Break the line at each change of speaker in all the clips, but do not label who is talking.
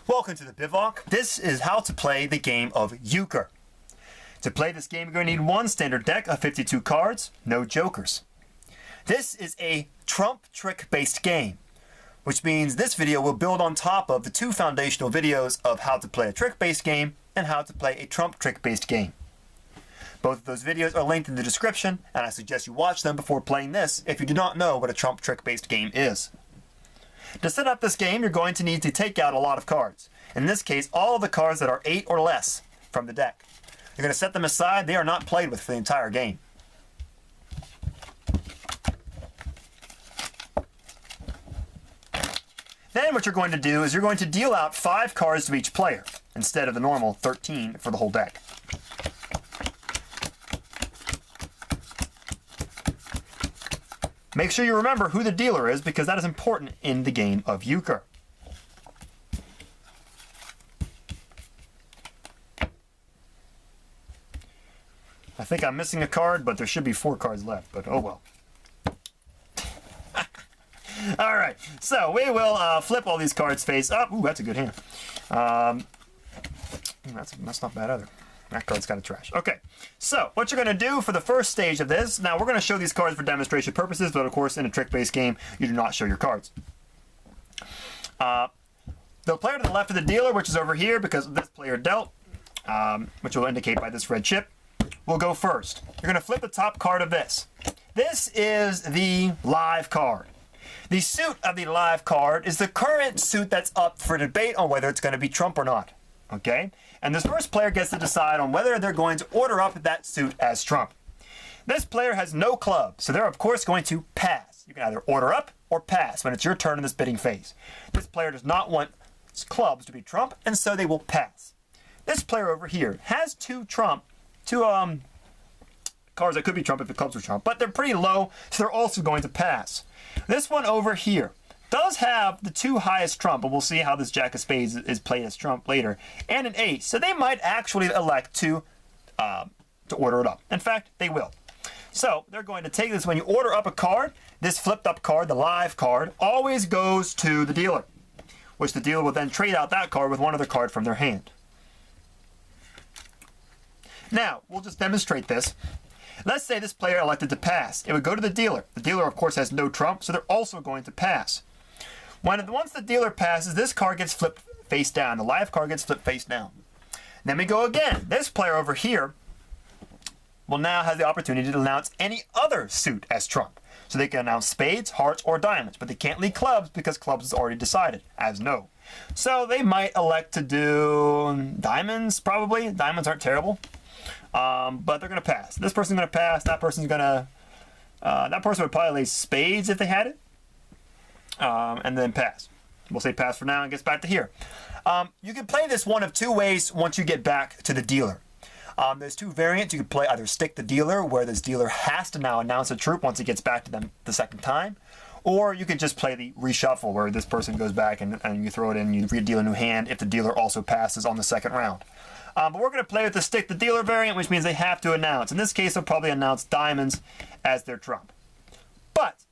Welcome to the Bivouac. This is how to play the game of Euchre. To play this game, you're going to need one standard deck of 52 cards, no jokers. This is a trump trick based game, which means this video will build on top of the two foundational videos of how to play a trick based game and how to play a trump trick based game. Both of those videos are linked in the description, and I suggest you watch them before playing this if you do not know what a trump trick based game is. To set up this game, you're going to need to take out a lot of cards. In this case, all of the cards that are 8 or less from the deck. You're going to set them aside. They are not played with for the entire game. Then what you're going to do is you're going to deal out 5 cards to each player, instead of the normal 13 for the whole deck. Make sure you remember who the dealer is, because that is important in the game of Euchre. I think I'm missing a card, but there should be 4 cards left, but oh well. Alright, so we will flip all these cards face up. Ooh, that's a good hand. That's not bad either. That card's kind of trash. Okay, so what you're going to do for the first stage of this, now we're going to show these cards for demonstration purposes, but of course in a trick-based game, you do not show your cards. The player to the left of the dealer, which is over here because this player dealt, which will indicate by this red chip, will go first. You're going to flip the top card of this. This is the live card. The suit of the live card is the current suit that's up for debate on whether it's going to be trump or not. Okay? And this first player gets to decide on whether they're going to order up that suit as trump. This player has no club, so they're of course going to pass. You can either order up or pass when it's your turn in this bidding phase. This player does not want clubs to be trump, and so they will pass. This player over here has two cards that could be trump if the clubs were trump, but they're pretty low, so they're also going to pass. This one over here does have the 2 highest trump, but we'll see how this jack of spades is played as trump later, and an ace. So they might actually elect to order it up. In fact, they will. So they're going to take this. When you order up a card, this flipped up card, the live card, always goes to the dealer, which the dealer will then trade out that card with one other card from their hand. Now, we'll just demonstrate this. Let's say this player elected to pass. It would go to the dealer. The dealer, of course, has no trump, so they're also going to pass. Once the dealer passes, this card gets flipped face down. The live card gets flipped face down. Then we go again. This player over here will now have the opportunity to announce any other suit as trump. So they can announce spades, hearts, or diamonds, but they can't lead clubs because clubs is already decided as no. So they might elect to do diamonds, probably. Diamonds aren't terrible. But they're going to pass. This person's going to pass. That person's going to... that person would probably lay spades if they had it. And then pass. We'll say pass for now and gets back to here. You can play this one of 2 ways once you get back to the dealer. There's 2 variants. You can play either stick the dealer, where this dealer has to now announce a troop once he gets back to them the second time. Or you could just play the reshuffle, where this person goes back and you throw it in, you deal a new hand if the dealer also passes on the second round. But we're going to play with the stick the dealer variant, which means they have to announce. In this case, they'll probably announce diamonds as their trump. But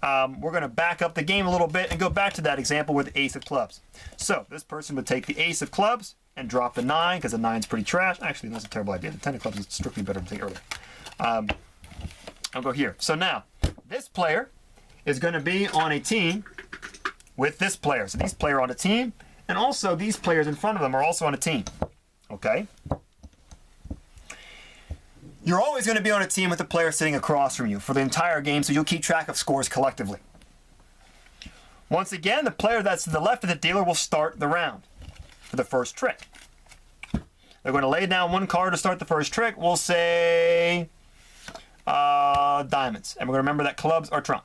we're going to back up the game a little bit and go back to that example with the ace of clubs. So this person would take the ace of clubs and drop the 9, because the 9's pretty trash. Actually, that's a terrible idea. The 10 of clubs is strictly better to take earlier. I'll go here. So now, this player is going to be on a team with this player. So these players are on a team, and also these players in front of them are also on a team. Okay? You're always going to be on a team with the player sitting across from you for the entire game, so you'll keep track of scores collectively. Once again, the player that's to the left of the dealer will start the round for the first trick. They're going to lay down 1 card to start the first trick. We'll say diamonds. And we're going to remember that clubs are trump.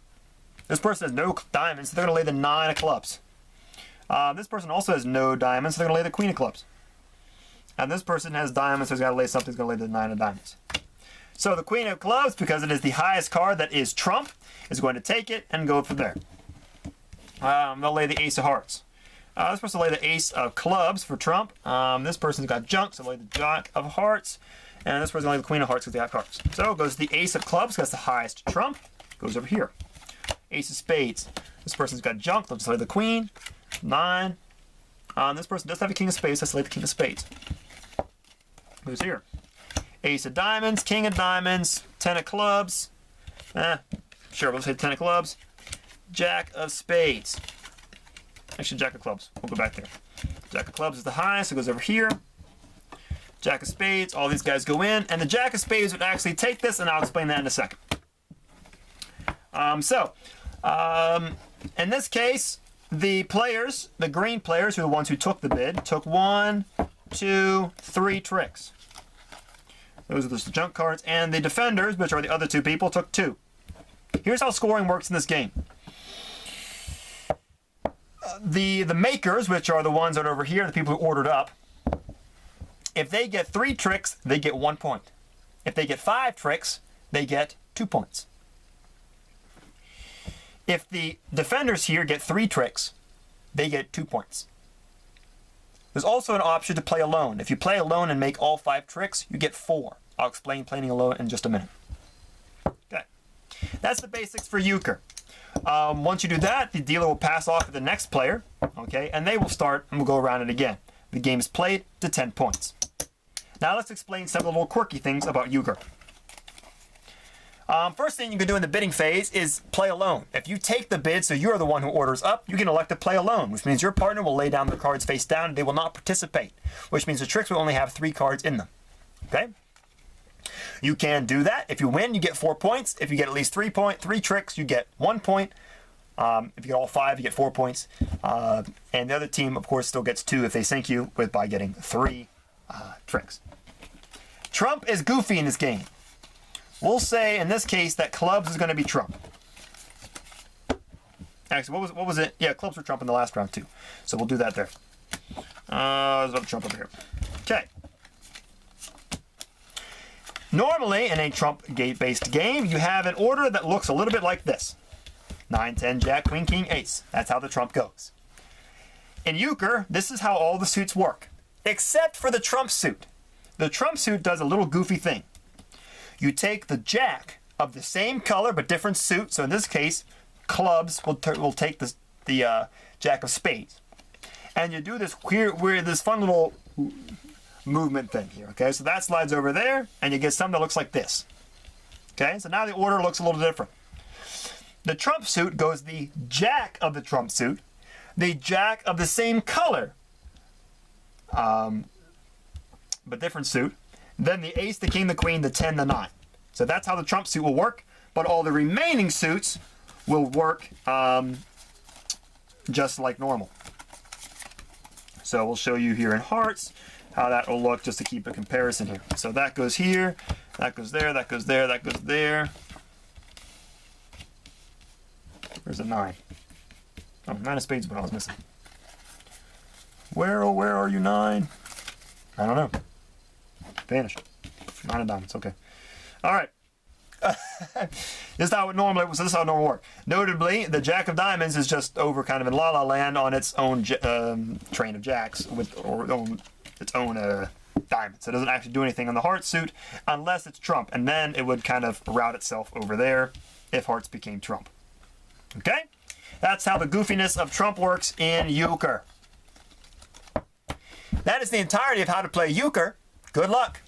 This person has no diamonds, so they're going to lay the 9 of clubs. This person also has no diamonds, so they're going to lay the queen of clubs. And this person has diamonds, so he's got to lay something. He's going to lay the 9 of diamonds. So the queen of clubs, because it is the highest card that is trump, is going to take it and go from there. They'll lay the ace of hearts. This person will lay the ace of clubs for trump. This person's got junk, so they'll lay the jack of hearts. And this person's going to lay the queen of hearts because they have cards. So it goes to the ace of clubs, because that's the highest trump. Goes over here. Ace of spades. This person's got junk. They'll just lay the queen. 9. This person does have a king of spades. Let's select the king of spades. Who's here? Ace of diamonds, king of diamonds, 10 of clubs. Sure, we'll say 10 of clubs. Jack of spades. Actually, jack of clubs. We'll go back there. Jack of clubs is the highest, so it goes over here. Jack of spades, all these guys go in, and the jack of spades would actually take this, and I'll explain that in a second. In this case, the players, the green players, who are the ones who took the bid, took 1, 2, 3 tricks. Those are the junk cards, and the defenders, which are the other 2 people, took 2. Here's how scoring works in this game. The makers, which are the ones that are over here, the people who ordered up, if they get 3 tricks, they get 1 point. If they get 5 tricks, they get 2 points. If the defenders here get 3 tricks, they get 2 points. There's also an option to play alone. If you play alone and make all 5 tricks, you get 4. I'll explain playing alone in just a minute. Okay, that's the basics for Euchre. Once you do that, the dealer will pass off to the next player, okay, and they will start, and we'll go around it again. The game is played to 10 points. Now let's explain some of the little quirky things about Euchre. First thing you can do in the bidding phase is play alone. If you take the bid, so you're the one who orders up, you can elect to play alone, which means your partner will lay down the cards face down and they will not participate, which means the tricks will only have 3 cards in them. Okay? You can do that. If you win, you get 4 points. If you get at least 3 tricks, you get 1 point. If you get all 5, you get 4 points. And the other team, of course, still gets 2 if they sink you by getting 3 tricks. Trump is goofy in this game. We'll say, in this case, that clubs is going to be trump. Actually, what was it? Yeah, clubs were trump in the last round, too. So we'll do that there. There's another trump over here. Okay. Normally, in a trump-based game, you have an order that looks a little bit like this. 9, 10, jack, queen, king, ace. That's how the trump goes. In Euchre, this is how all the suits work, except for the trump suit. The trump suit does a little goofy thing. You take the jack of the same color but different suit. So in this case, clubs will take the jack of spades, and you do this weird, this fun little movement thing here. Okay, so that slides over there, and you get something that looks like this. Okay, so now the order looks a little different. The trump suit goes the jack of the trump suit, the jack of the same color, but different suit, then the ace, the king, the queen, the 10, the 9. So that's how the trump suit will work, but all the remaining suits will work just like normal. So we'll show you here in hearts how that will look, just to keep a comparison here. So that goes here, that goes there, that goes there, that goes there. Where's the 9? Oh, 9 of spades, but I was missing. Where, oh, where are you, 9? I don't know. Vanished. 9 of diamonds, okay. All right. This is how it normally, so this is how it normally works. Notably, the jack of diamonds is just over kind of in la-la land on its own train of jacks with its own diamonds. So it doesn't actually do anything on the heart suit unless it's trump, and then it would kind of route itself over there if hearts became trump. Okay? That's how the goofiness of trump works in Euchre. That is the entirety of how to play Euchre. Good luck.